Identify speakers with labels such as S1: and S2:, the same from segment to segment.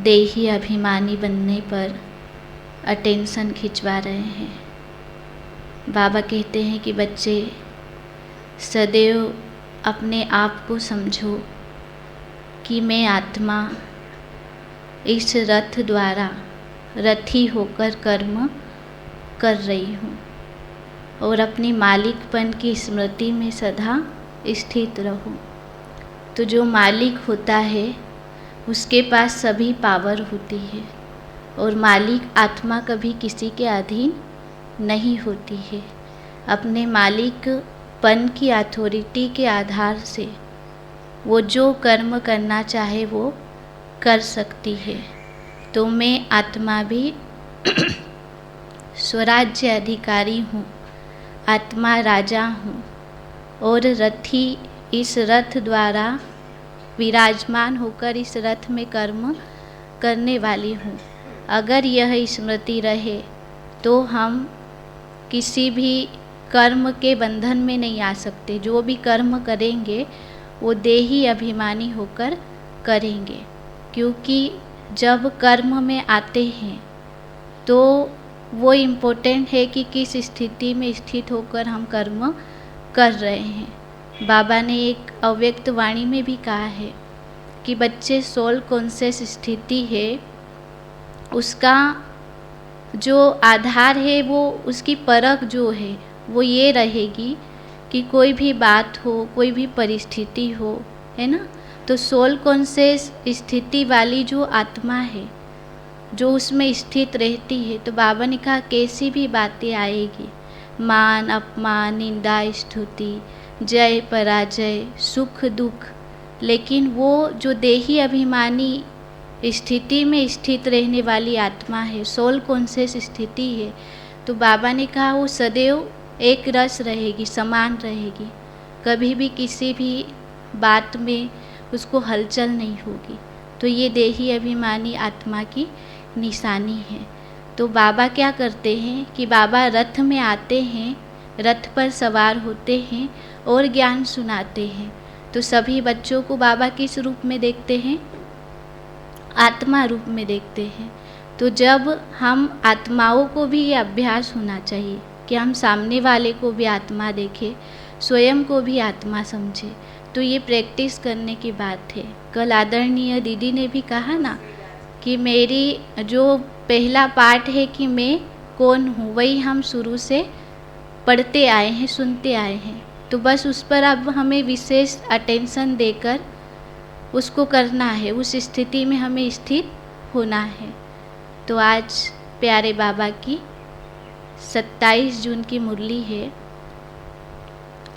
S1: देही अभिमानी बनने पर अटेंशन खिंचवा रहे हैं। बाबा कहते हैं कि बच्चे सदैव अपने आप को समझो कि मैं आत्मा इस रथ द्वारा रथी होकर कर्म कर रही हूँ और अपनी मालिकपन की स्मृति में सदा स्थित रहो। तो जो मालिक होता है उसके पास सभी पावर होती है और मालिक आत्मा कभी किसी के अधीन नहीं होती है। अपने मालिकपन की अथॉरिटी के आधार से वो जो कर्म करना चाहे वो कर सकती है। तो मैं आत्मा भी स्वराज्य अधिकारी हूँ, आत्मा राजा हूँ और रथी इस रथ द्वारा विराजमान होकर इस रथ में कर्म करने वाली हूँ। अगर यह स्मृति रहे तो हम किसी भी कर्म के बंधन में नहीं आ सकते। जो भी कर्म करेंगे वो देही अभिमानी होकर करेंगे, क्योंकि जब कर्म में आते हैं तो वो इम्पोर्टेंट है कि किस स्थिति में स्थित होकर हम कर्म कर रहे हैं। बाबा ने एक अव्यक्त वाणी में भी कहा है कि बच्चे सोल कॉन्शियस स्थिति है, उसका जो आधार है वो उसकी परख जो है वो ये रहेगी कि कोई भी बात हो, कोई भी परिस्थिति हो, है ना, तो सोल कॉन्शियस स्थिति वाली जो आत्मा है जो उसमें स्थित रहती है, तो बाबा ने कहा कैसी भी बातें आएगी, मान अपमान, निंदा स्तुति, जय पराजय, सुख दुख, लेकिन वो जो देही अभिमानी स्थिति में स्थित रहने वाली आत्मा है, सोल कॉन्शियस स्थिति है, तो बाबा ने कहा वो सदैव एक रस रहेगी, समान रहेगी, कभी भी किसी भी बात में उसको हलचल नहीं होगी। तो ये देही अभिमानी आत्मा की निशानी है। तो बाबा क्या करते हैं कि बाबा रथ में आते हैं, रथ पर सवार होते हैं और ज्ञान सुनाते हैं। तो सभी बच्चों को बाबा किस रूप में देखते हैं? आत्मा रूप में देखते हैं। तो जब हम आत्माओं को भी ये अभ्यास होना चाहिए कि हम सामने वाले को भी आत्मा देखें, स्वयं को भी आत्मा समझे, तो ये प्रैक्टिस करने की बात है। कल आदरणीय दीदी ने भी कहा ना कि मेरी जो पहला पाठ है कि मैं कौन हूँ, वही हम शुरू से पढ़ते आए हैं, सुनते आए हैं। तो बस उस पर अब हमें विशेष अटेंशन देकर उसको करना है, उस स्थिति में हमें स्थित होना है। तो आज प्यारे बाबा की 27 जून की मुरली है।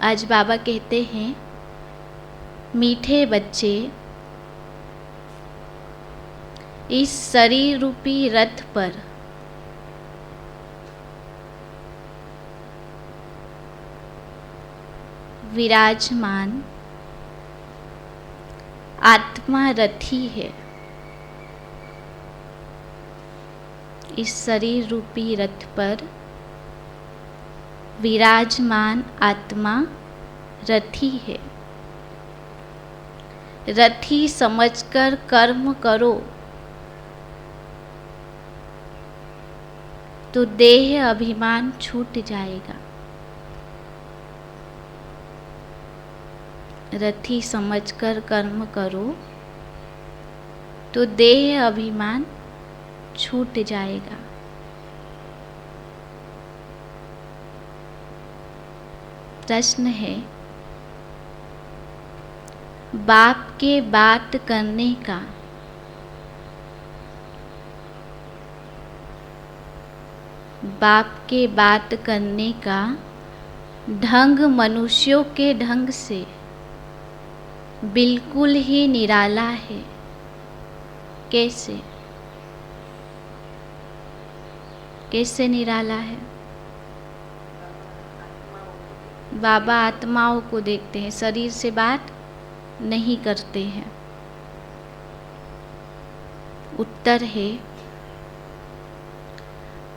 S1: आज बाबा कहते हैं, मीठे बच्चे, इस शरीर रूपी रथ पर विराजमान आत्मा रथी है। इस शरीर रूपी रथ पर विराजमान आत्मा रथी है। रथी समझकर कर्म करो तो देह अभिमान छूट जाएगा। रथी समझकर कर्म करो तो देह अभिमान छूट जाएगा। प्रश्न है, बाप के बात करने का ढंग मनुष्यों के ढंग से बिल्कुल ही निराला है। कैसे निराला है? बाबा आत्माओं को देखते हैं, शरीर से बात नहीं करते हैं। उत्तर है,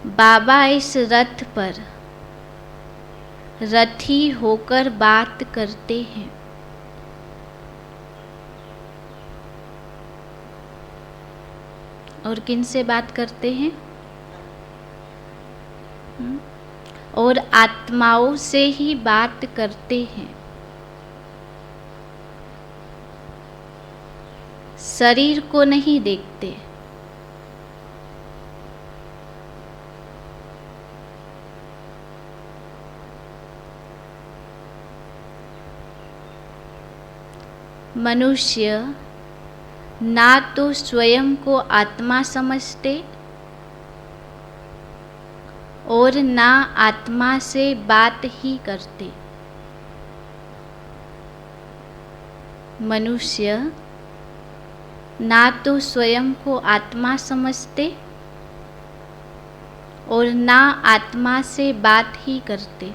S1: बाबा इस रथ पर रथी होकर बात करते हैं। और किन से बात करते हैं? और आत्माओं से ही बात करते हैं। शरीर को नहीं देखते। मनुष्य ना तो स्वयं को आत्मा समझते और ना आत्मा से बात ही करते। मनुष्य ना तो स्वयं को आत्मा समझते और ना आत्मा से बात ही करते।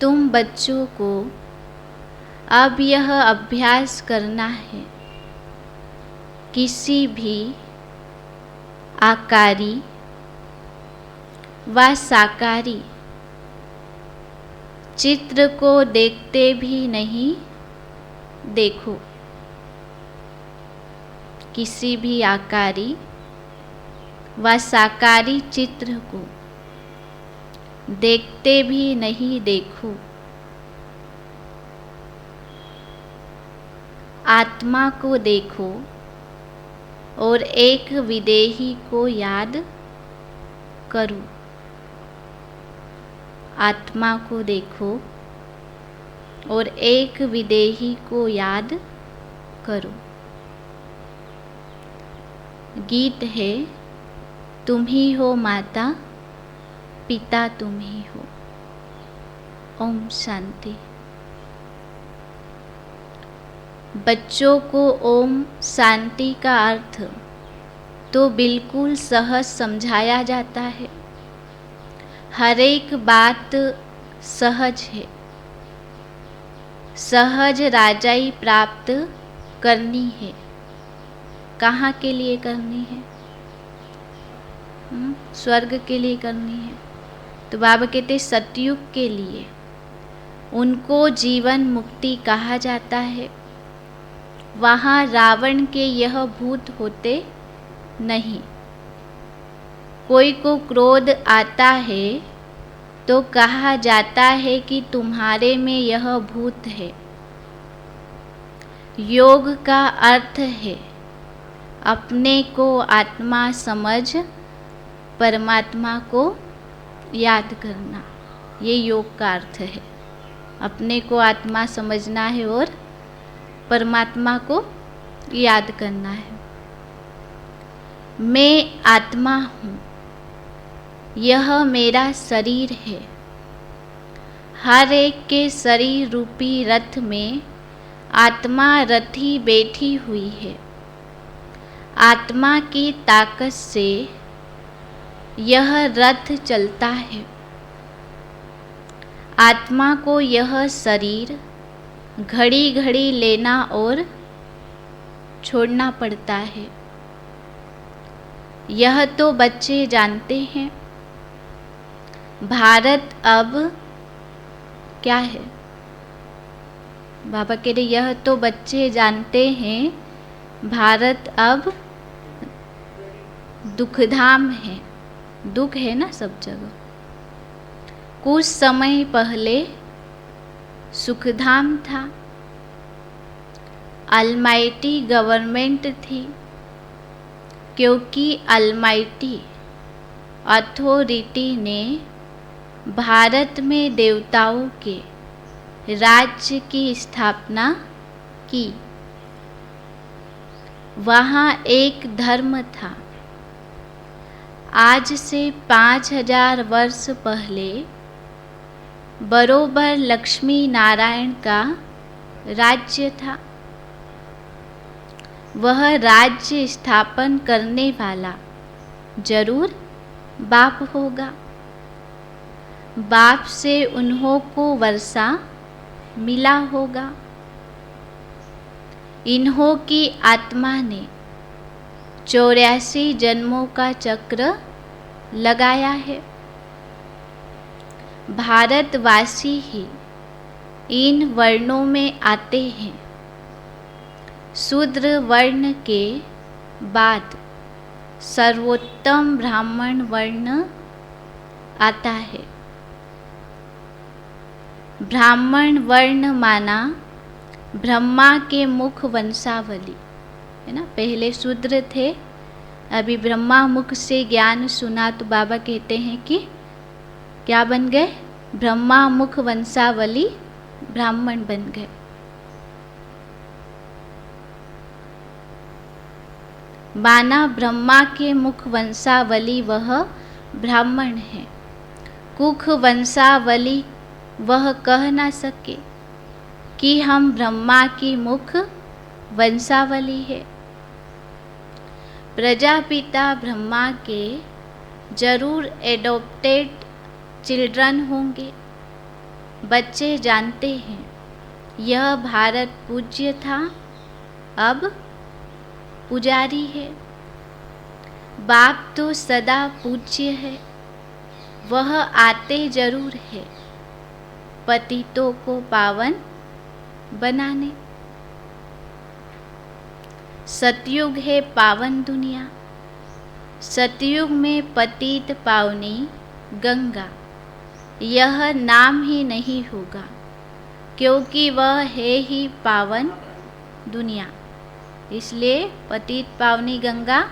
S1: तुम बच्चों को अब यह अभ्यास करना है, किसी भी आकारी व साकारी चित्र को देखते भी नहीं देखो। किसी भी आकारी व साकारी चित्र को देखते भी नहीं देखो। आत्मा को देखो और एक विदेही को याद करो। आत्मा को देखो और एक विदेही को याद करो। गीत है, तुम ही हो माता, पिता तुम ही हो। ओम शांति। बच्चों को ओम शांति का अर्थ तो बिल्कुल सहज समझाया जाता है। हर एक बात सहज है। सहज राजाई प्राप्त करनी है। कहाँ के लिए करनी है? स्वर्ग के लिए करनी है। तो बाबा कहते सतयुग के लिए उनको जीवन मुक्ति कहा जाता है। वहाँ रावण के यह भूत होते नहीं। कोई को क्रोध आता है तो कहा जाता है कि तुम्हारे में यह भूत है। योग का अर्थ है अपने को आत्मा समझ परमात्मा को याद करना। ये योग का अर्थ है। अपने को आत्मा समझना है और परमात्मा को याद करना है। मैं आत्मा हूँ, यह मेरा शरीर है। हर एक के शरीर रूपी रथ में आत्मा रथी बैठी हुई है। आत्मा की ताकत से यह रथ चलता है। आत्मा को यह शरीर घड़ी घड़ी लेना और छोड़ना पड़ता है। यह तो बच्चे जानते हैं। भारत अब क्या है? बाबा कह रहे यह तो बच्चे जानते हैं, भारत अब दुखधाम है। दुख है ना सब जगह। कुछ समय पहले सुखधाम था। अलमाइटी गवर्नमेंट थी, क्योंकि अलमाइटी अथॉरिटी ने भारत में देवताओं के राज्य की स्थापना की। वहाँ एक धर्म था। आज से 5000 वर्ष पहले बरोबर लक्ष्मी नारायण का राज्य था। वह राज्य स्थापन करने वाला जरूर बाप होगा। बाप से उन्हों को वर्षा मिला होगा। इन्हों की आत्मा ने 84 जन्मों का चक्र लगाया है। भारतवासी ही इन वर्णों में आते हैं। शूद्र वर्ण के बाद सर्वोत्तम ब्राह्मण वर्ण आता है। ब्राह्मण वर्ण माना ब्रह्मा के मुख वंशावली, है ना। पहले शूद्र थे, अभी ब्रह्मा मुख से ज्ञान सुना तो बाबा कहते हैं कि क्या बन गए? ब्रह्मा मुख वंशावली ब्राह्मण बन गए। माना ब्रह्मा के मुख वंशावली वह ब्राह्मण है। कुख वंशावली वह कह ना सके कि हम ब्रह्मा की मुख वंशावली है। प्रजापिता ब्रह्मा के जरूर एडॉप्टेड चिल्ड्रन होंगे। बच्चे जानते हैं यह भारत पूज्य था, अब पुजारी है। बाप तो सदा पूज्य है, वह आते जरूर है पतितों को पावन बनाने। सतयुग है पावन दुनिया, सतयुग में पतित पावनी गंगा, यह नाम ही नहीं होगा क्योंकि वह है ही पावन दुनिया। इसलिए पतित पावनी गंगा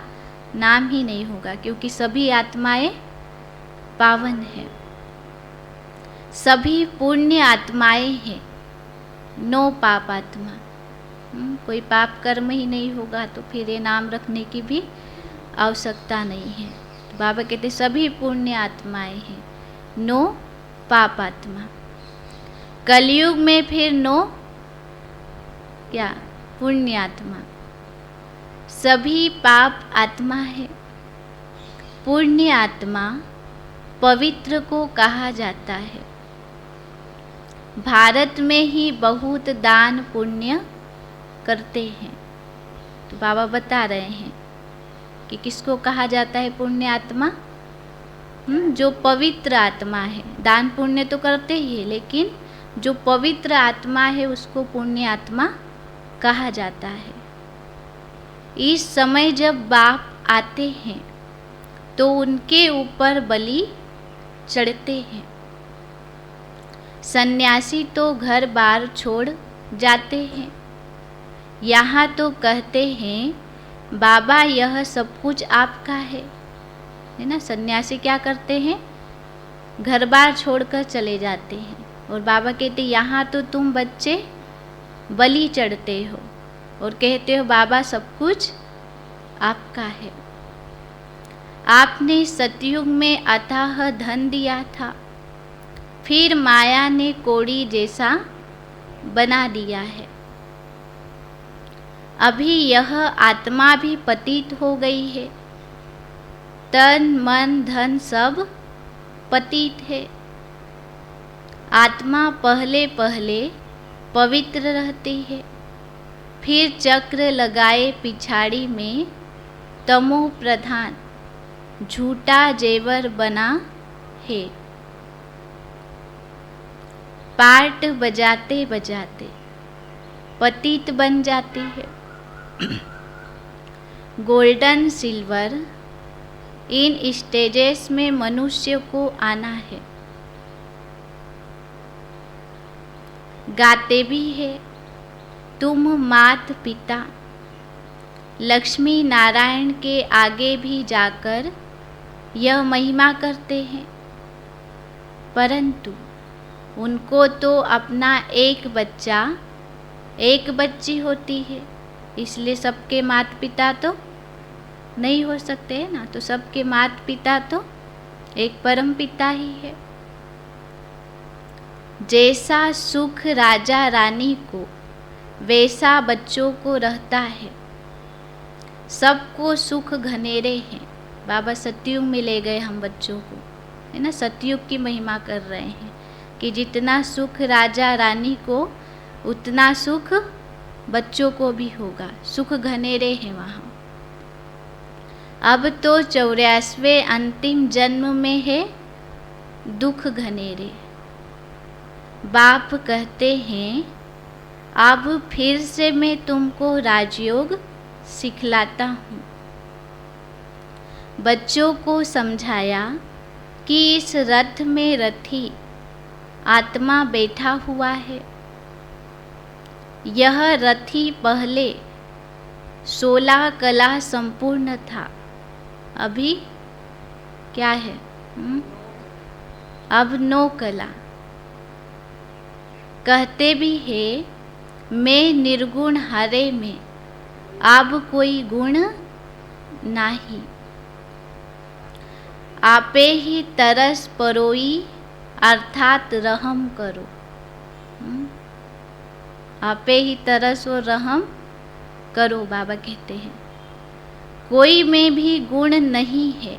S1: नाम ही नहीं होगा, क्योंकि सभी आत्माएं पावन है, सभी पुण्य आत्माएं हैं, नो पाप आत्मा। कोई पाप कर्म ही नहीं होगा तो फिर ये नाम रखने की भी आवश्यकता नहीं है। तो बाबा कहते सभी पुण्य आत्माएं हैं, नो पाप आत्मा। कलयुग में फिर नो क्या? पुण्य आत्मा। सभी पाप आत्मा है। पुण्य आत्मा पवित्र को कहा जाता है। भारत में ही बहुत दान पुण्य करते हैं। तो बाबा बता रहे हैं कि किसको कहा जाता है पुण्य आत्मा? जो पवित्र आत्मा है। दान पुण्य तो करते ही है, लेकिन जो पवित्र आत्मा है उसको पुण्य आत्मा कहा जाता है। इस समय जब बाप आते हैं तो उनके ऊपर बलि चढ़ते हैं। सन्यासी तो घर बार छोड़ जाते हैं। यहाँ तो कहते हैं बाबा यह सब कुछ आपका है ना। सन्यासी क्या करते हैं? घर बार छोड़कर चले जाते हैं। और बाबा कहते यहाँ तो तुम बच्चे बलि चढ़ते हो और कहते हो बाबा सब कुछ आपका है। आपने सतयुग में अथाह धन दिया था, फिर माया ने कोड़ी जैसा बना दिया है। अभी यह आत्मा भी पतित हो गई है। तन मन धन सब पतित है। आत्मा पहले पहले पवित्र रहती है, फिर चक्र लगाए पिछाड़ी में तमो प्रधान झूठा जेवर बना है। पार्ट बजाते बजाते पतित बन जाती है। गोल्डन सिल्वर इन स्टेजेस में मनुष्य को आना है। गाते भी है तुम मात पिता, लक्ष्मी नारायण के आगे भी जाकर यह महिमा करते हैं, परंतु उनको तो अपना एक बच्चा एक बच्ची होती है, इसलिए सबके माता पिता तो नहीं हो सकते हैं ना। तो सबके माता पिता तो एक परम पिता ही है। जैसा सुख राजा रानी को वैसा बच्चों को रहता है। सबको सुख घनेरे हैं। बाबा सतयुग में ले गए हम बच्चों को, है ना। सतयुग की महिमा कर रहे हैं कि जितना सुख राजा रानी को उतना सुख बच्चों को भी होगा। सुख घनेरे हैं वहाँ। अब तो 84वें अंतिम जन्म में है दुख घनेरे। बाप कहते हैं अब फिर से मैं तुमको राजयोग सिखलाता हूँ। बच्चों को समझाया कि इस रथ में रथी आत्मा बैठा हुआ है। यह रथी पहले 16 कला संपूर्ण था, अभी क्या है? अब 9 कला। कहते भी है मैं निर्गुण हरे में, अब कोई गुण नाही। आपे ही तरस परोई अर्थात रहम करो। आपे ही तरस और रहम करो, बाबा कहते हैं। कोई में भी गुण नहीं है।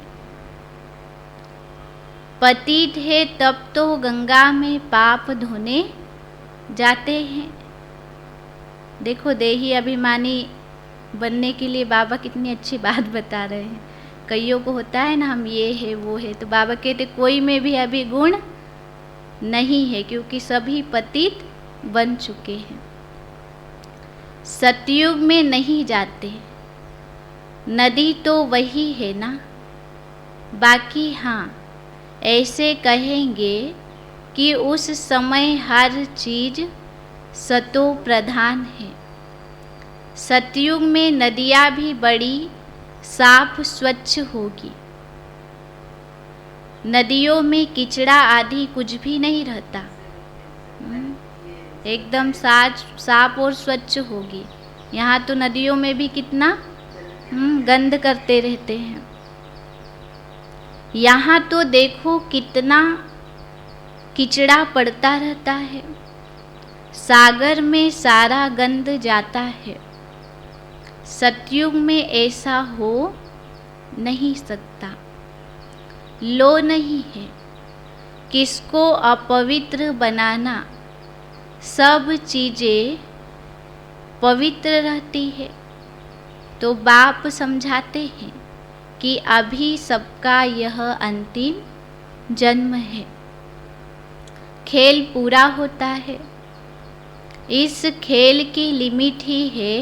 S1: पतित है तब तो गंगा में पाप धोने जाते हैं। देखो, देही अभिमानी बनने के लिए बाबा कितनी अच्छी बात बता रहे हैं। कईयों को होता है ना, हम ये है वो है, तो बाबा कहते कोई में भी अभी गुण नहीं है, क्योंकि सभी पतित बन चुके हैं। सतयुग में नहीं जाते, नदी तो वही है ना। बाकी हाँ, ऐसे कहेंगे कि उस समय हर चीज सतो प्रधान है। सतयुग में नदियाँ भी बड़ी साफ स्वच्छ होगी। नदियों में किचड़ा आदि कुछ भी नहीं रहता, एकदम साफ और स्वच्छ होगी। यहाँ तो नदियों में भी कितना गंद करते रहते हैं। यहाँ तो देखो कितना किचड़ा पड़ता रहता है। सागर में सारा गंद जाता है। सतयुग में ऐसा हो नहीं सकता। लो नहीं है किसको अपवित्र बनाना, सब चीज़ें पवित्र रहती है। तो बाप समझाते हैं कि अभी सबका यह अंतिम जन्म है। खेल पूरा होता है। इस खेल की लिमिट ही है,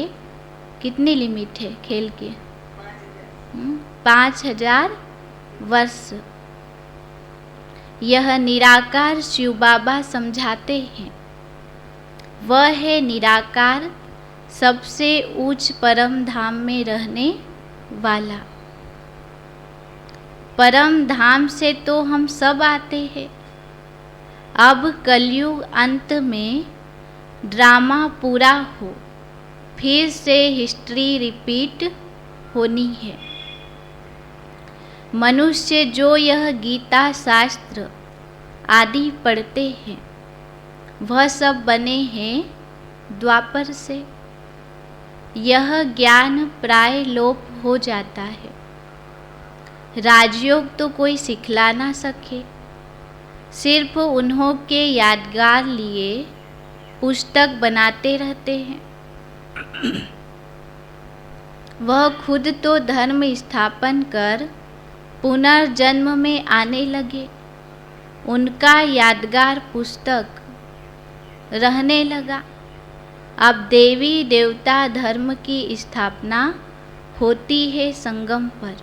S1: कितनी लिमिट है खेल की? 5000 वर्ष। यह निराकार शिव बाबा समझाते हैं। वह है निराकार, सबसे ऊंच परम धाम में रहने वाला। परम धाम से तो हम सब आते हैं। अब कलयुग अंत में ड्रामा पूरा हो, फिर से हिस्ट्री रिपीट होनी है। मनुष्य जो यह गीता शास्त्र आदि पढ़ते हैं, वह सब बने हैं द्वापर से। यह ज्ञान प्राय लोप हो जाता है। राजयोग तो कोई सिखला ना सके, सिर्फ उन्हों के यादगार लिए पुस्तक बनाते रहते हैं। वह खुद तो धर्म स्थापन कर पुनर्जन्म में आने लगे। उनका यादगार पुस्तक रहने लगा। अब देवी देवता धर्म की स्थापना होती है संगम पर।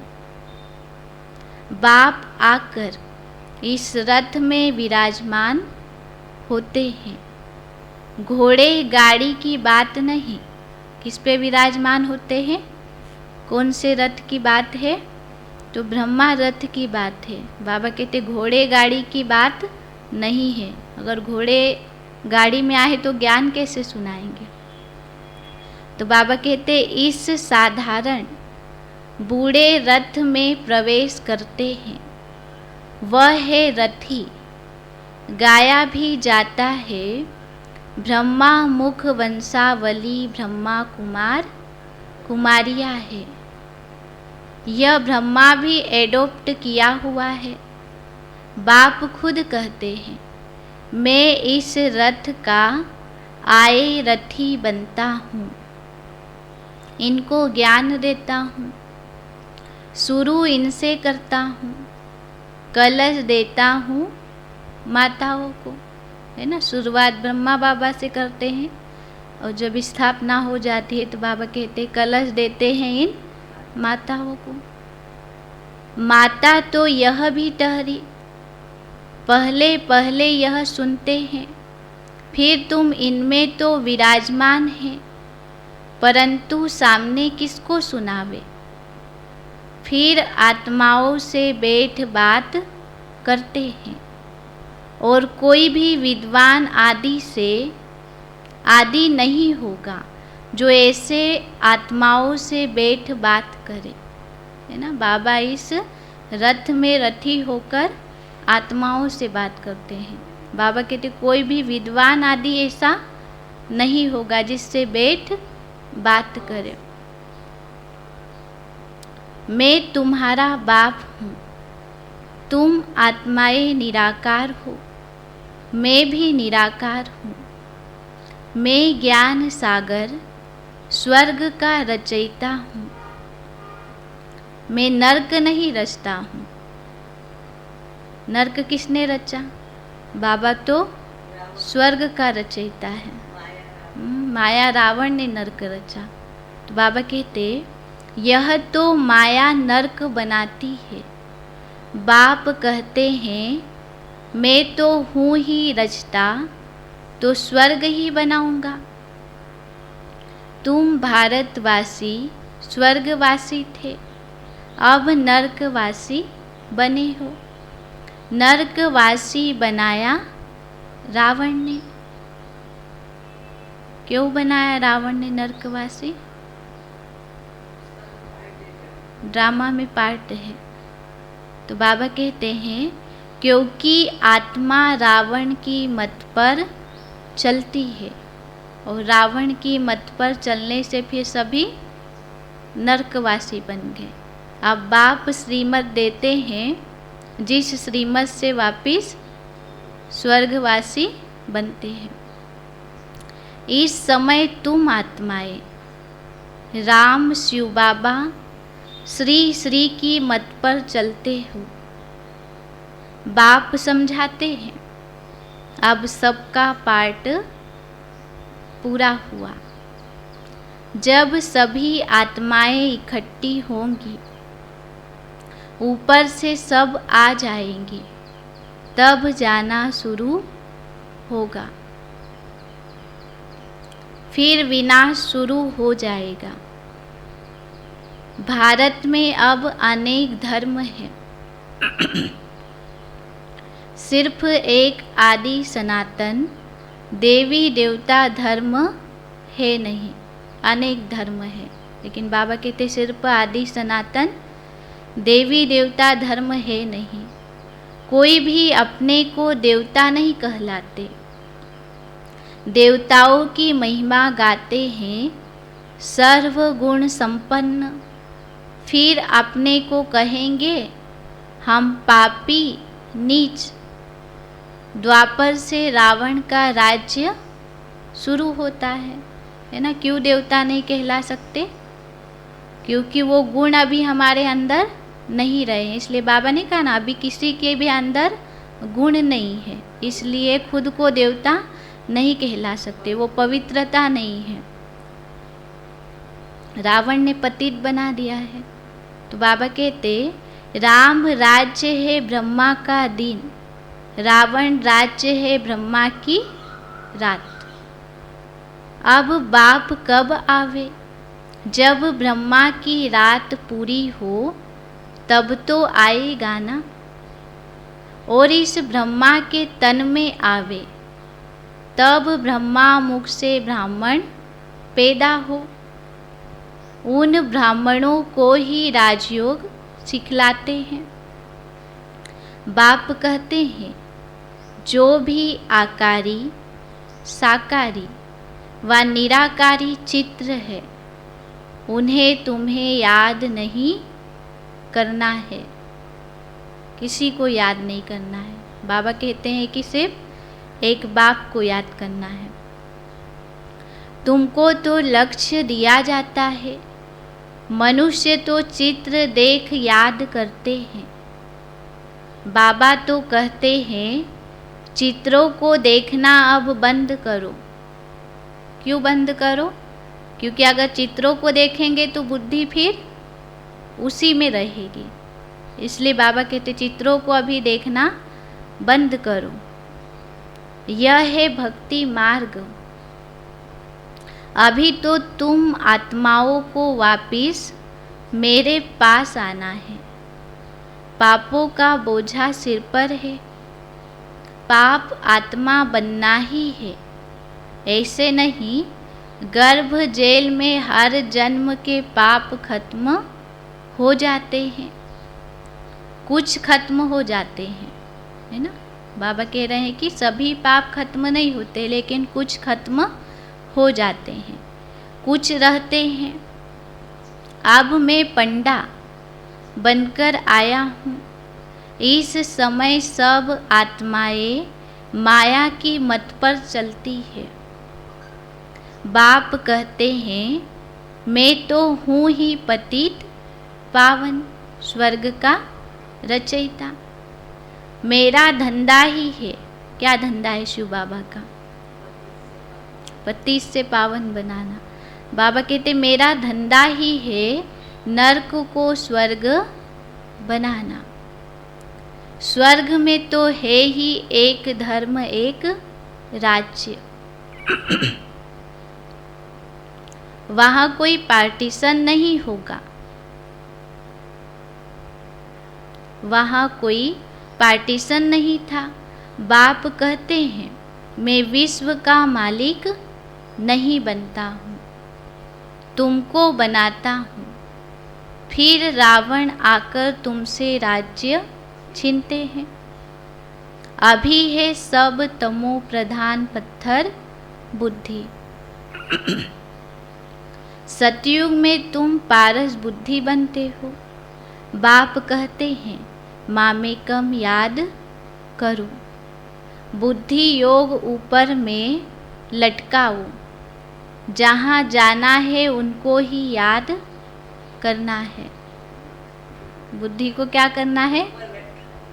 S1: बाप आकर इस रथ में विराजमान होते हैं। घोड़े गाड़ी की बात नहीं। किस पे विराजमान होते हैं? कौन से रथ की बात है? तो ब्रह्मा रथ की बात है। बाबा कहते घोड़े गाड़ी की बात नहीं है। अगर घोड़े गाड़ी में आए तो ज्ञान कैसे सुनाएंगे? तो बाबा कहते इस साधारण बूढ़े रथ में प्रवेश करते हैं। वह है रथी। गाया भी जाता है ब्रह्मा मुख वंशावली, ब्रह्मा कुमार कुमारिया है। यह ब्रह्मा भी एडोप्ट किया हुआ है। बाप खुद कहते हैं मैं इस रथ का आए रथी बनता हूँ, इनको ज्ञान देता हूँ, शुरू इनसे करता हूँ, कलश देता हूँ माताओं को, है ना। शुरुआत ब्रह्मा बाबा से करते हैं, और जब स्थापना हो जाती है तो बाबा कहते कलश देते हैं इन माताओं को। माता तो यह भी ठहरी, पहले पहले यह सुनते हैं, फिर तुम इनमें तो विराजमान हैं, परंतु सामने किसको सुनावे। फिर आत्माओं से बैठ बात करते हैं, और कोई भी विद्वान आदि से आदि नहीं होगा जो ऐसे आत्माओं से बैठ बात करे, है ना। बाबा इस रथ में रथी होकर आत्माओं से बात करते हैं। बाबा कहते कोई भी विद्वान आदि ऐसा नहीं होगा जिससे बैठ बात करे। मैं तुम्हारा बाप हूँ, तुम आत्माएं निराकार हो, मैं भी निराकार हूँ। मैं ज्ञान सागर स्वर्ग का रचयिता हूँ, मैं नर्क नहीं रचता हूँ। नर्क किसने रचा? बाबा तो स्वर्ग का रचयिता है। माया रावण ने नर्क रचा। तो बाबा कहते यह तो माया नर्क बनाती है। बाप कहते हैं मैं तो हूँ ही रचता, तो स्वर्ग ही बनाऊंगा। तुम भारतवासी स्वर्गवासी थे, अब नर्कवासी बने हो। नर्कवासी बनाया रावण ने। क्यों बनाया रावण ने नर्कवासी? ड्रामा में पार्ट है। तो बाबा कहते हैं क्योंकि आत्मा रावण की मत पर चलती है, और रावण की मत पर चलने से फिर सभी नर्कवासी बन गए। अब बाप श्रीमत देते हैं, जिस श्रीमत से वापिस स्वर्गवासी बनते हैं। इस समय तुम आत्माएं राम शिव बाबा श्री श्री की मत पर चलते हो। बाप समझाते हैं अब सबका पार्ट पूरा हुआ। जब सभी आत्माएं इकट्ठी होंगी, ऊपर से सब आ जाएंगी, तब जाना शुरू होगा। फिर विनाश शुरू हो जाएगा। भारत में अब अनेक धर्म है, सिर्फ एक आदि सनातन देवी देवता धर्म है नहीं। अनेक धर्म है, लेकिन बाबा कहते सिर्फ आदि सनातन देवी देवता धर्म है नहीं। कोई भी अपने को देवता नहीं कहलाते। देवताओं की महिमा गाते हैं सर्वगुण संपन्न, फिर अपने को कहेंगे हम पापी नीच। द्वापर से रावण का राज्य शुरू होता है ना। क्यों देवता नहीं कहला सकते? क्योंकि वो गुण अभी हमारे अंदर नहीं रहे हैं। इसलिए बाबा ने कहा ना, अभी किसी के भी अंदर गुण नहीं है, इसलिए खुद को देवता नहीं कहला सकते। वो पवित्रता नहीं है। रावण ने पतित बना दिया है। तो बाबा कहते राम राज्य है ब्रह्मा का दिन, रावण राज्य है ब्रह्मा की रात। अब बाप कब आवे? जब ब्रह्मा की रात पूरी हो तब तो आएगा ना। और इस ब्रह्मा के तन में आवे, तब ब्रह्मा मुख से ब्राह्मण पैदा हो। उन ब्राह्मणों को ही राजयोग सिखलाते हैं। बाप कहते हैं जो भी आकारी साकारी व निराकारी चित्र है, उन्हें तुम्हें याद नहीं करना है। किसी को याद नहीं करना है। बाबा कहते हैं कि सिर्फ एक बाप को याद करना है। तुमको तो लक्ष्य दिया जाता है, मनुष्य तो चित्र देख याद करते हैं। बाबा तो कहते हैं चित्रों को देखना अब बंद करो, क्यों बंद करो? क्योंकि अगर चित्रों को देखेंगे तो बुद्धि फिर उसी में रहेगी। इसलिए बाबा कहते चित्रों को अभी देखना बंद करो। यह है भक्ति मार्ग। अभी तो तुम आत्माओं को वापिस मेरे पास आना है। पापों का बोझा सिर पर है, पाप आत्मा बनना ही है। ऐसे नहीं, गर्भ जेल में हर जन्म के पाप खत्म हो जाते हैं, कुछ खत्म हो जाते हैं, है ना। बाबा कह रहे हैं कि सभी पाप खत्म नहीं होते, लेकिन कुछ खत्म हो जाते हैं, कुछ रहते हैं। अब मैं पंडा बनकर आया हूँ। इस समय सब आत्माएं माया की मत पर चलती है। बाप कहते हैं मैं तो हूँ ही पतित पावन, स्वर्ग का रचयिता। मेरा धंधा ही है। क्या धंधा है शिव बाबा का? पतित से पावन बनाना। बाबा कहते मेरा धंधा ही है नरक को स्वर्ग बनाना। स्वर्ग में तो है ही एक धर्म, एक राज्य। वहाँ कोई पार्टीशन नहीं होगा। वहाँ कोई पार्टीशन नहीं था। बाप कहते हैं मैं विश्व का मालिक नहीं बनता हूँ, तुमको बनाता हूँ। फिर रावण आकर तुमसे राज्य छीनते हैं। अभी है सब तमो प्रधान पत्थर बुद्धि। सतयुग में तुम पारस बुद्धि बनते हो। बाप कहते हैं मामेकम याद करो। बुद्धि योग ऊपर में लटकाओ। जहाँ जाना है उनको ही याद करना है। बुद्धि को क्या करना है?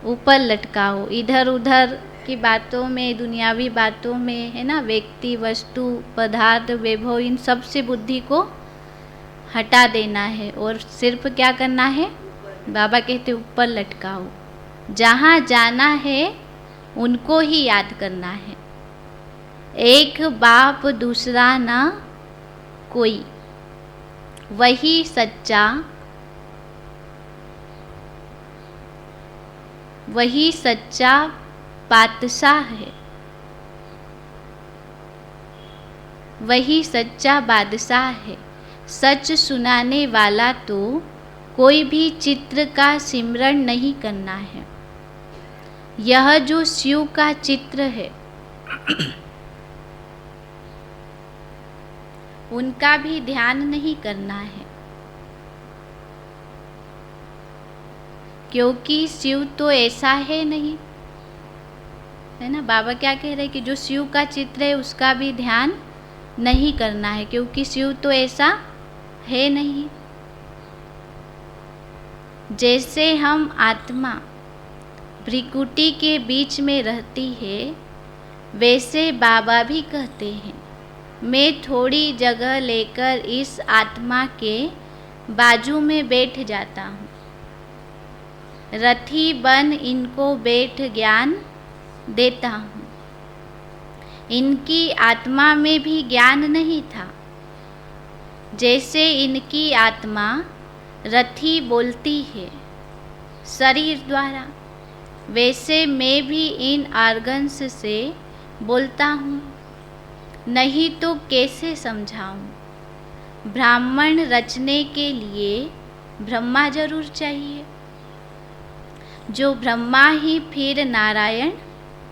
S1: ऊपर लटकाओ। इधर उधर की बातों में, दुनियावी बातों में, है ना, व्यक्ति, वस्तु, पदार्थ, वैभव, इन सब से बुद्धि को हटा देना है और सिर्फ क्या करना है? बाबा कहते ऊपर लटकाओ। जहाँ जाना है उनको ही याद करना है। एक बाप दूसरा ना कोई, वही सच्चा पातशाह है, वही सच्चा बादशाह है। सच सुनाने वाला तो कोई भी चित्र का सिमरण नहीं करना है। यह जो शिव का चित्र है उनका भी ध्यान नहीं करना है, क्योंकि शिव तो ऐसा है नहीं, है ना। बाबा क्या कह रहे हैं कि जो शिव का चित्र है उसका भी ध्यान नहीं करना है, क्योंकि शिव तो ऐसा है नहीं। जैसे हम आत्मा भ्रिकुटी के बीच में रहती है, वैसे बाबा भी कहते हैं मैं थोड़ी जगह लेकर इस आत्मा के बाजू में बैठ जाता हूँ। रथी बन इनको बैठ ज्ञान देता हूँ। इनकी आत्मा में भी ज्ञान नहीं था। जैसे इनकी आत्मा रथी बोलती है शरीर द्वारा, वैसे मैं भी इन ऑर्गन्स से बोलता हूँ। नहीं तो कैसे समझाऊँ? ब्राह्मण रचने के लिए ब्रह्मा जरूर चाहिए। जो ब्रह्मा ही फिर नारायण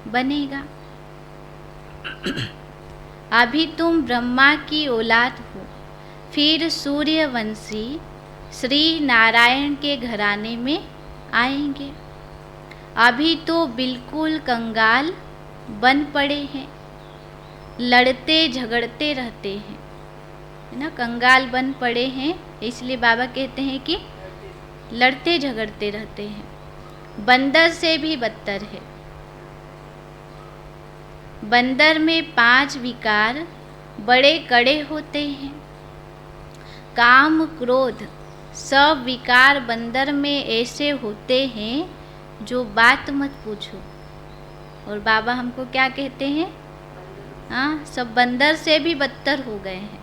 S1: बनेगा। अभी तुम ब्रह्मा की औलाद हो, फिर सूर्यवंशी श्री नारायण के घराने में आएंगे। अभी तो बिल्कुल कंगाल बन पड़े हैं, लड़ते झगड़ते रहते हैं, है ना। कंगाल बन पड़े हैं, इसलिए बाबा कहते हैं कि लड़ते झगड़ते रहते हैं। बंदर से भी बदतर है। बंदर में 5 विकार बड़े कड़े होते हैं। काम क्रोध सब विकार बंदर में ऐसे होते हैं जो बात मत पूछो। और बाबा हमको क्या कहते हैं? हाँ, सब बंदर से भी बदतर हो गए हैं।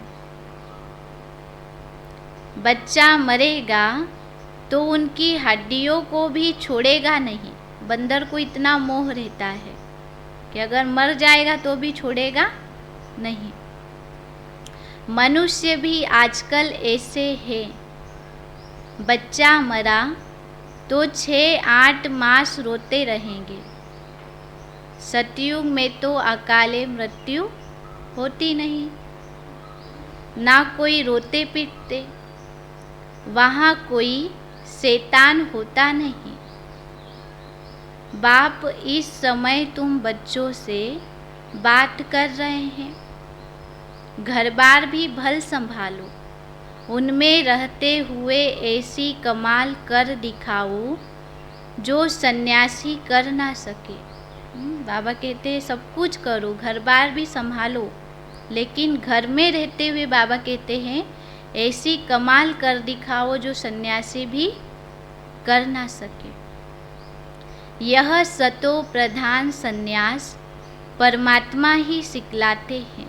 S1: बच्चा मरेगा तो उनकी हड्डियों को भी छोड़ेगा नहीं। बंदर को इतना मोह रहता है कि अगर मर जाएगा तो भी छोड़ेगा नहीं। मनुष्य भी आजकल ऐसे है। बच्चा मरा तो 6-8 मास रोते रहेंगे। सतयुग में तो अकाले मृत्यु होती नहीं, ना कोई रोते पीटते, वहाँ कोई शैतान होता नहीं। बाप इस समय तुम बच्चों से बात कर रहे हैं, घर बार भी भल संभालो, उनमें रहते हुए ऐसी कमाल कर दिखाओ जो सन्यासी कर ना सके। बाबा कहते हैं सब कुछ करो, घर बार भी संभालो, लेकिन घर में रहते हुए बाबा कहते हैं ऐसी कमाल कर दिखाओ जो सन्यासी भी कर ना सके। यह सतो प्रधान सन्यास परमात्मा ही सिखलाते हैं।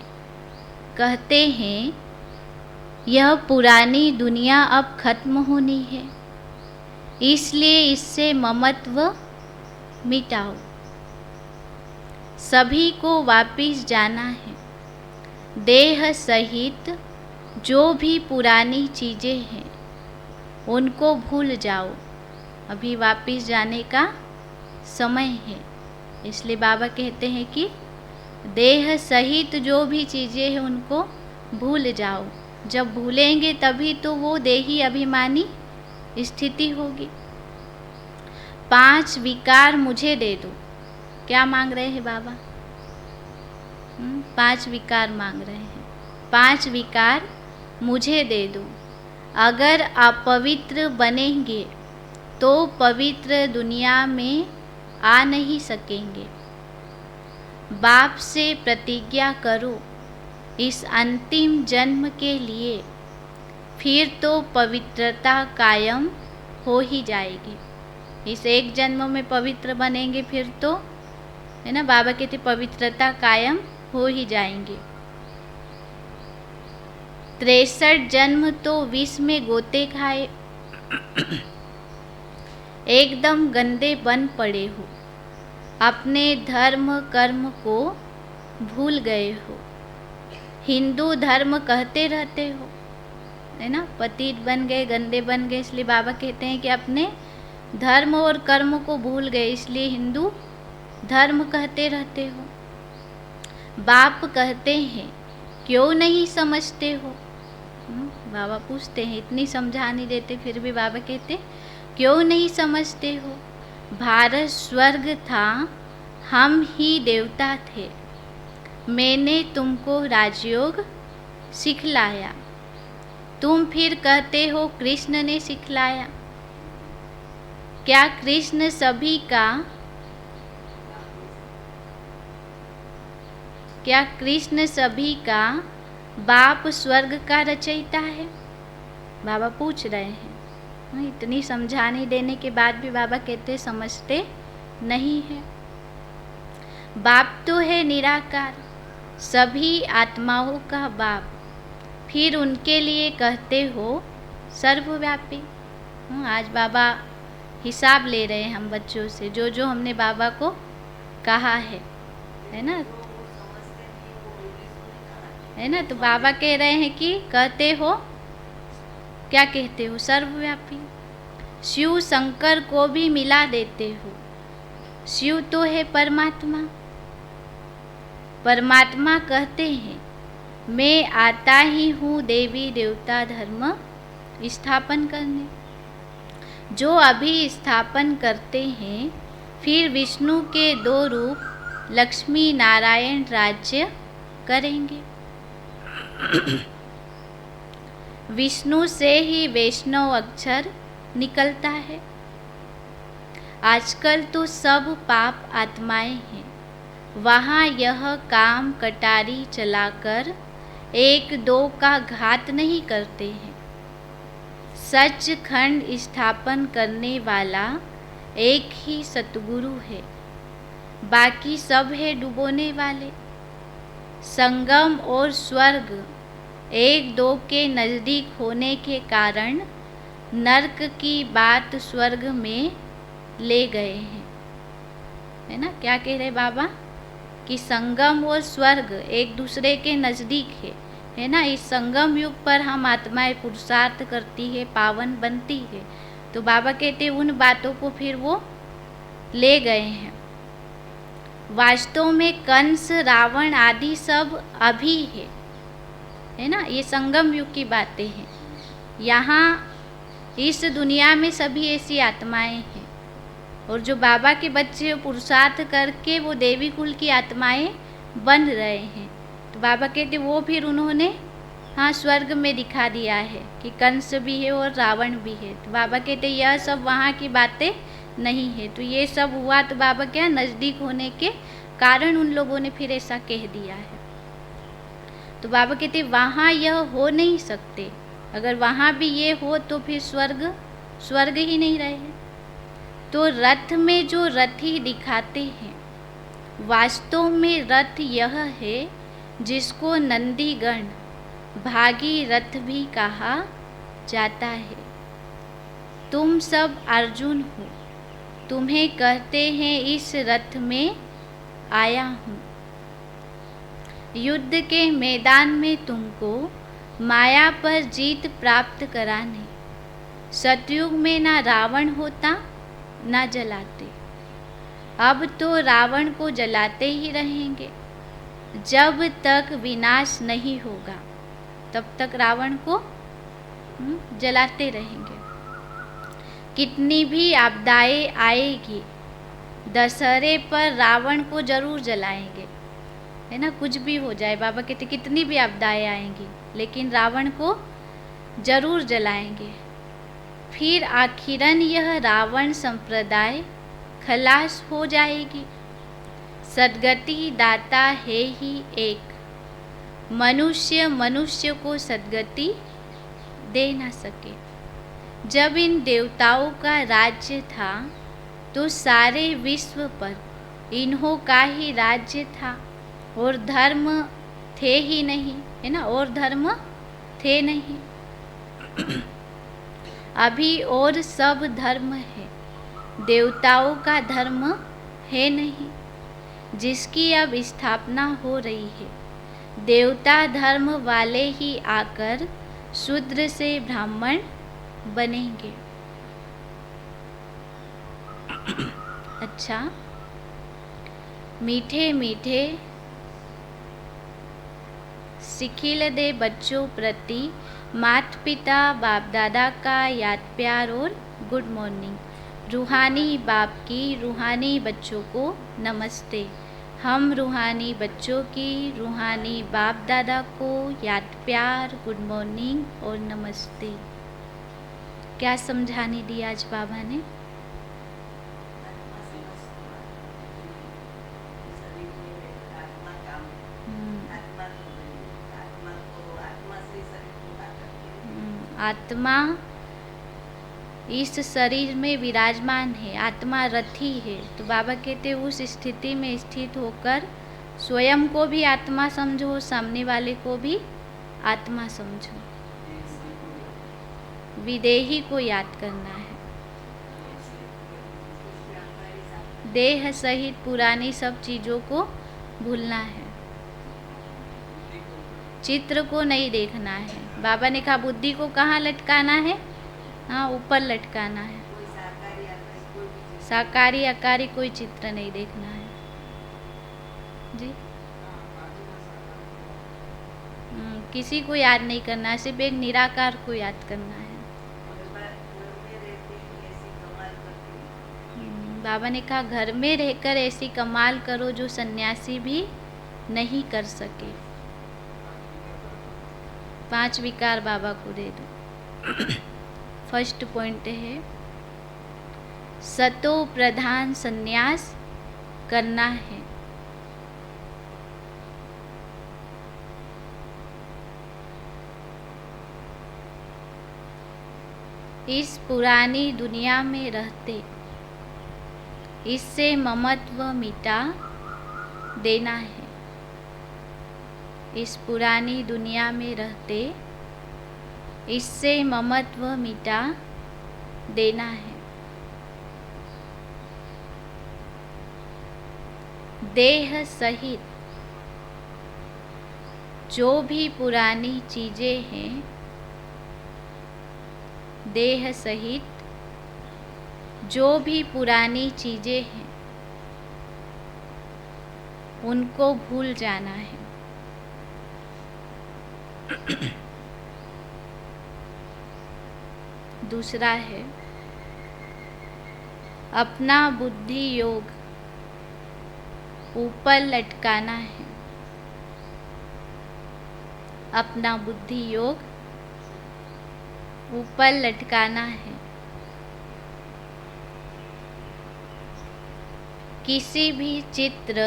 S1: कहते हैं यह पुरानी दुनिया अब खत्म होनी है, इसलिए इससे ममत्व मिटाओ। सभी को वापिस जाना है। देह सहित जो भी पुरानी चीज़ें हैं उनको भूल जाओ। अभी वापिस जाने का समय है, इसलिए बाबा कहते हैं कि देह सहित जो भी चीज़ें हैं उनको भूल जाओ। जब भूलेंगे तभी तो वो देही अभिमानी स्थिति होगी। 5 विकार मुझे दे दो। क्या मांग रहे हैं बाबा? 5 विकार मांग रहे हैं। 5 विकार मुझे दे दो। अगर अपवित्र बनेंगे तो पवित्र दुनिया में आ नहीं सकेंगे। बाप से प्रतिज्ञा करो इस अंतिम जन्म के लिए, फिर तो पवित्रता कायम हो ही जाएगी। इस एक जन्म में पवित्र बनेंगे फिर तो, है ना, बाबा कहते पवित्रता कायम हो ही जाएंगे। 63 जन्म तो विष में गोते खाए, एकदम गंदे बन पड़े हो, अपने धर्म कर्म को भूल गए हो। हिंदू धर्म कहते रहते हो, है ना, पतित बन गए, गंदे बन गए, इसलिए बाबा कहते हैं कि अपने धर्म और कर्म को भूल गए, इसलिए हिंदू धर्म कहते रहते हो। बाप कहते हैं क्यों नहीं समझते हो? बाबा पूछते हैं, इतनी समझा नहीं देते, फिर भी बाबा कहते क्यों नहीं समझते हो? भारत स्वर्ग था, हम ही देवता थे, मैंने तुमको राजयोग सिखलाया, तुम फिर कहते हो कृष्ण ने सिखलाया। क्या कृष्ण सभी का बाप स्वर्ग का रचयिता है? बाबा पूछ रहे हैं। इतनी समझाने देने के बाद भी बाबा कहते समझते नहीं है। बाप तो है निराकार, सभी आत्माओं का बाप, फिर उनके लिए कहते हो सर्वव्यापी। आज बाबा हिसाब ले रहे हैं हम बच्चों से, जो जो हमने बाबा को कहा है ना, है ना। तो बाबा कह रहे हैं कि कहते हो, क्या कहते हो? सर्वव्यापी। शिव शंकर को भी मिला देते हो। शिव तो है परमात्मा। परमात्मा कहते हैं मैं आता ही हूँ देवी देवता धर्म स्थापन करने। जो अभी स्थापन करते हैं, फिर विष्णु के 2 रूप लक्ष्मी नारायण राज्य करेंगे। विष्णु से ही वैष्णव अक्षर निकलता है। आजकल तो सब पाप आत्माएं हैं, वहाँ यह काम कटारी चलाकर एक दो का घात नहीं करते हैं। सचखंड स्थापन करने वाला एक ही सतगुरु है, बाकी सब है डुबोने वाले। संगम और स्वर्ग एक दो के नज़दीक होने के कारण नरक की बात स्वर्ग में ले गए हैं, है ना। क्या कह रहे बाबा कि संगम और स्वर्ग एक दूसरे के नज़दीक है ना। इस संगम युग पर हम आत्माएं पुरुषार्थ करती है, पावन बनती है। तो बाबा कहते उन बातों को फिर वो ले गए हैं। वास्तव में कंस, रावण आदि सब अभी है ना। ये संगम युग की बातें हैं। यहाँ इस दुनिया में सभी ऐसी आत्माएं हैं, और जो बाबा के बच्चे पुरुषार्थ करके वो देवी कुल की आत्माएं बन रहे हैं। तो बाबा कहते वो फिर उन्होंने स्वर्ग में दिखा दिया है कि कंस भी है और रावण भी है। तो बाबा कहते यह सब वहाँ की बातें नहीं है। तो ये सब हुआ तो बाबा क्या नज़दीक होने के कारण उन लोगों ने फिर ऐसा कह दिया है। तो बाबा कहते वहाँ यह हो नहीं सकते। अगर वहाँ भी ये हो तो फिर स्वर्ग ही नहीं रहे। तो रथ में जो रथी दिखाते हैं, वास्तव में रथ यह है जिसको नंदीगण भागीरथ भी कहा जाता है। तुम सब अर्जुन हो, तुम्हें कहते हैं इस रथ में आया हूँ। युद्ध के मैदान में तुमको माया पर जीत प्राप्त कराने। सतयुग में ना रावण होता ना जलाते, अब तो रावण को जलाते ही रहेंगे। जब तक विनाश नहीं होगा तब तक रावण को जलाते रहेंगे। कितनी भी आपदाएं आएगी, दशहरे पर रावण को जरूर जलाएंगे, है ना। कुछ भी हो जाए, बाबा कहते कितनी भी आपदाएं आएंगी लेकिन रावण को जरूर जलाएंगे। फिर आखिरन यह रावण संप्रदाय खलास हो जाएगी। सद्गति दाता है ही एक, मनुष्य को सद्गति दे ना सके। जब इन देवताओं का राज्य था तो सारे विश्व पर इन्हों का ही राज्य था, और धर्म थे ही नहीं, है ना। और धर्म थे नहीं। अभी और सब धर्म है, देवताओं का धर्म है नहीं, जिसकी अब स्थापना हो रही है। देवता धर्म वाले ही आकर शूद्र से ब्राह्मण बनेंगे। अच्छा, मीठे मीठे सिखिल दे बच्चों प्रति माता पिता बाप दादा का याद प्यार और गुड मॉर्निंग। रूहानी बाप की रूहानी बच्चों को नमस्ते। हम रूहानी बच्चों की रूहानी बाप दादा को याद प्यार, गुड मॉर्निंग और नमस्ते। क्या समझाने दिया आज बाबा ने? आत्मा इस शरीर में विराजमान है, आत्मा रथी है। तो बाबा कहते उस स्थिति में स्थित होकर स्वयं को भी आत्मा समझो, सामने वाले को भी आत्मा समझो। विदेही को याद करना है, देह सहित पुरानी सब चीज़ों को भूलना है, चित्र को नहीं देखना है। बाबा ने कहा बुद्धि को कहाँ लटकाना है? ऊपर लटकाना है। साकारी आकारी कोई चित्र नहीं देखना है जी। किसी को याद नहीं करना है, सिर्फ एक निराकार को याद करना है। बाबा ने कहा घर में रहकर ऐसी कमाल करो जो सन्यासी भी नहीं कर सके। 5 विकार बाबा को दे दो। फर्स्ट पॉइंट है सतो प्रधान संन्यास करना है। इस पुरानी दुनिया में रहते इससे ममत्व मिटा देना है। इस पुरानी दुनिया में रहते इससे ममत्व मिटा देना है। देह सहित जो भी पुरानी चीजें हैं, देह सहित जो भी पुरानी चीजें हैं, उनको भूल जाना है। दूसरा है, अपना बुद्धि योग ऊपर लटकाना है। अपना बुद्धि योग ऊपर लटकाना है। किसी भी चित्र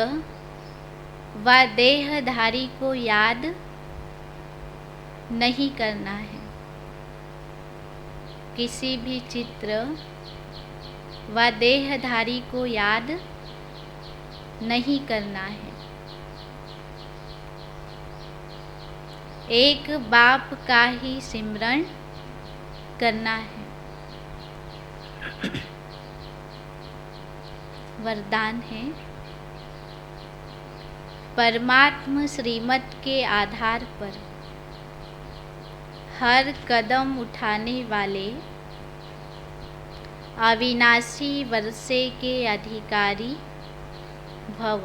S1: व देहधारी को याद नहीं करना है। किसी भी चित्र व देहधारी को याद नहीं करना है। एक बाप का ही सिमरण करना है। वरदान है, परमात्म श्रीमत के आधार पर हर कदम उठाने वाले अविनाशी वर्षे के अधिकारी भव।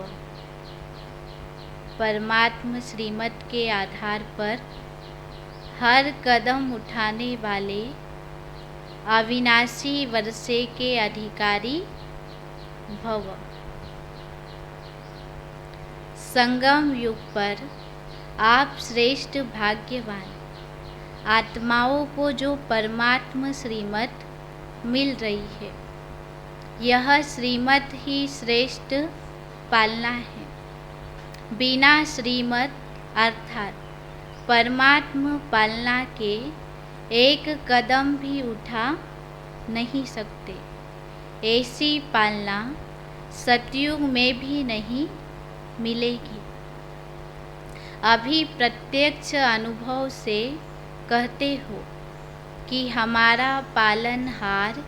S1: परमात्म श्रीमत के आधार पर हर कदम उठाने वाले अविनाशी वर्षे के अधिकारी भव। संगम युग पर आप श्रेष्ठ भाग्यवान आत्माओं को जो परमात्म श्रीमत मिल रही है, यह श्रीमत ही श्रेष्ठ पालना है। बिना श्रीमत अर्थात परमात्म पालना के एक कदम भी उठा नहीं सकते। ऐसी पालना सतयुग में भी नहीं मिलेगी। अभी प्रत्यक्ष अनुभव से कहते हो कि हमारा पालनहार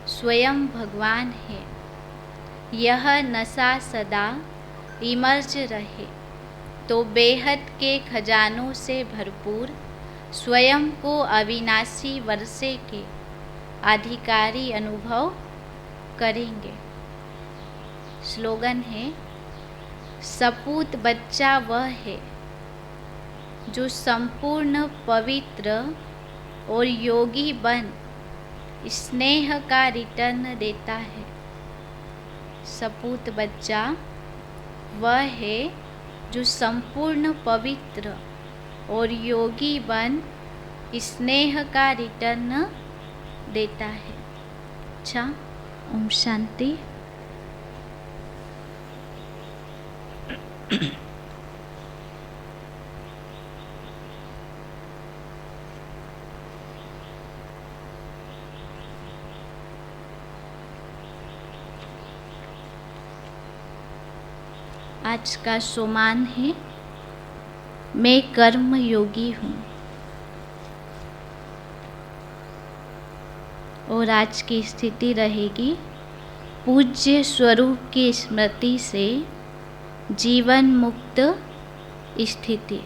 S1: स्वयं भगवान है। यह नशा सदा इमर्ज रहे तो बेहद के खजानों से भरपूर स्वयं को अविनाशी वर्षे के अधिकारी अनुभव करेंगे। स्लोगन है, सपूत बच्चा वह है जो संपूर्ण पवित्र और योगी बन स्नेह का रिटर्न देता है। सपूत बच्चा वह है जो संपूर्ण पवित्र और योगी बन स्नेह का रिटर्न देता है। अच्छा, ओम शांति। आज का सोमान है, मैं कर्म योगी हूँ। और आज की स्थिति रहेगी, पूज्य स्वरूप की स्मृति से जीवन मुक्त स्थिति।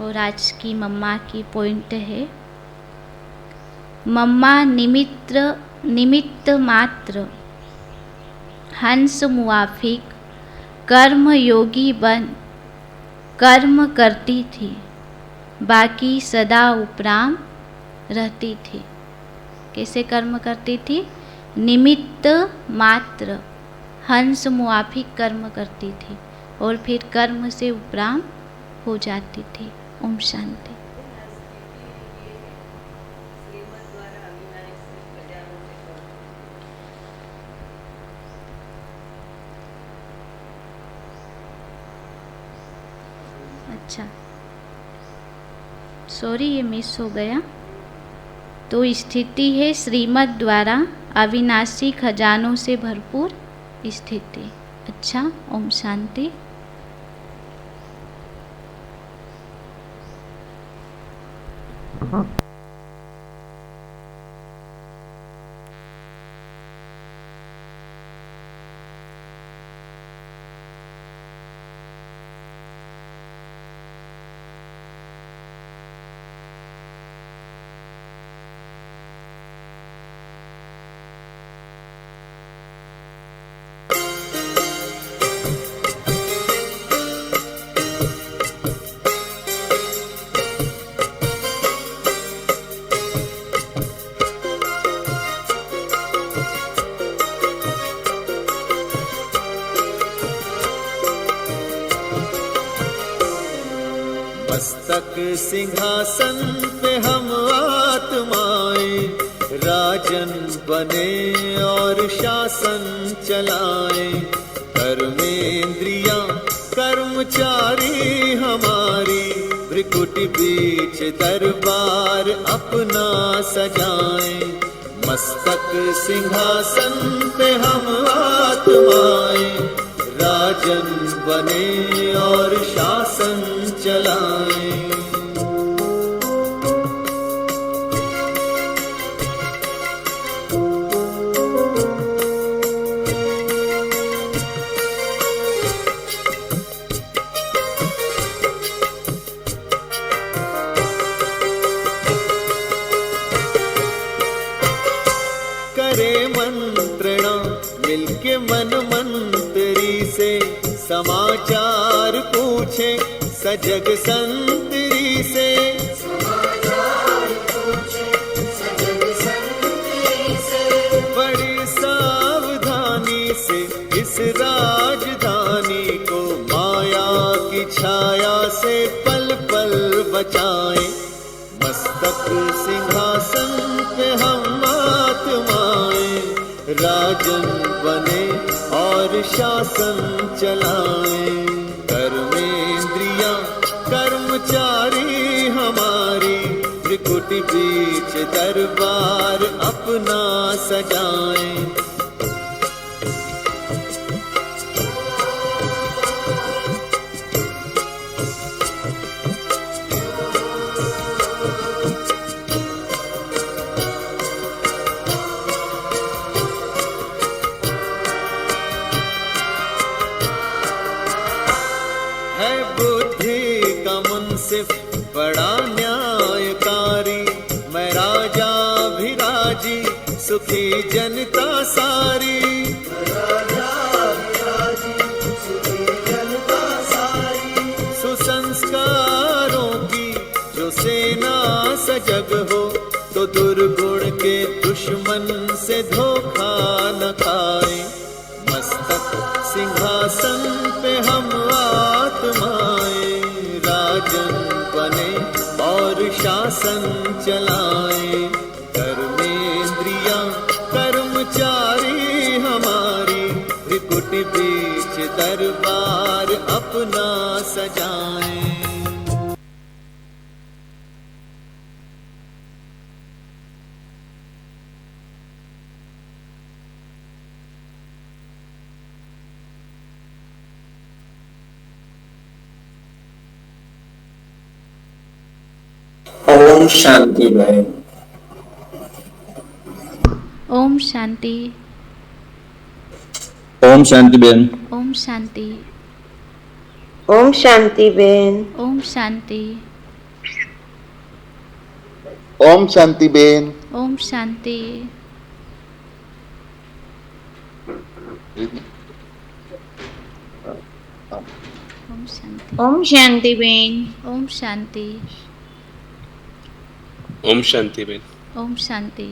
S1: और आज की मम्मा की पॉइंट है, मम्मा निमित्त मात्र हंस मुआफिक कर्म योगी बन कर्म करती थी, बाकी सदा उपराम रहती थी। कैसे कर्म करती थी? निमित्त मात्र हंस मुआफिक कर्म करती थी और फिर कर्म से उपराम हो जाती थी। ओम शांति। अच्छा, सॉरी ये मिस हो गया। तो स्थिति है श्रीमद् द्वारा अविनाशी खजानों से भरपूर स्थिति। अच्छा, ओम शांति।
S2: मस्तक सिंहासन पे हम आत्माएं राजन बने और शासन चलाएं। कर्मेंद्रियां कर्मचारी हमारी भ्रिकुटी बीच दरबार अपना सजाएं। मस्तक सिंहासन पे हम आत्माएं राजन बने और शासन चलाएं। करे मंत्रणा मिलके मन मंत्री से समाचार पूछे सजग संतरी से। बड़ी सावधानी से इस राजधानी को माया की छाया से पल पल बचाएं। मस्तक सिंहासन पे हम आत्माएं राजन बने और शासन चलाएं। कर्मेंद्रियां कर्मचारी हमारी त्रिकुटी बीच दरबार अपना सजाएं। है बुद्धि का मुंसिफ बड़ा न्यायकारी। मैं राजा भी राजी सुखी जनता सारी। सुसंस्कारों की जो सेना सजग हो तो दुर्गुण के दुश्मन से धोखा न खाए। मस्तक सिंहासन पे हम आत्माएं राजन बने और शासन चलाएं। कर्मेंद्रियां कर्मचारी हमारी त्रिकुटी बीच दरबार अपना सजाएं।
S3: ओम शांति बहन।
S1: ओम शांति।
S3: ओम शांति बहन।
S1: Om Shanti.
S4: Om Shanti Ben.
S1: Om Shanti.
S5: Om Shanti Ben.
S1: Om Shanti. Om Shanti.
S4: Om Shanti Ben.
S1: Om Shanti.
S6: Om Shanti Ben.
S1: Om Shanti.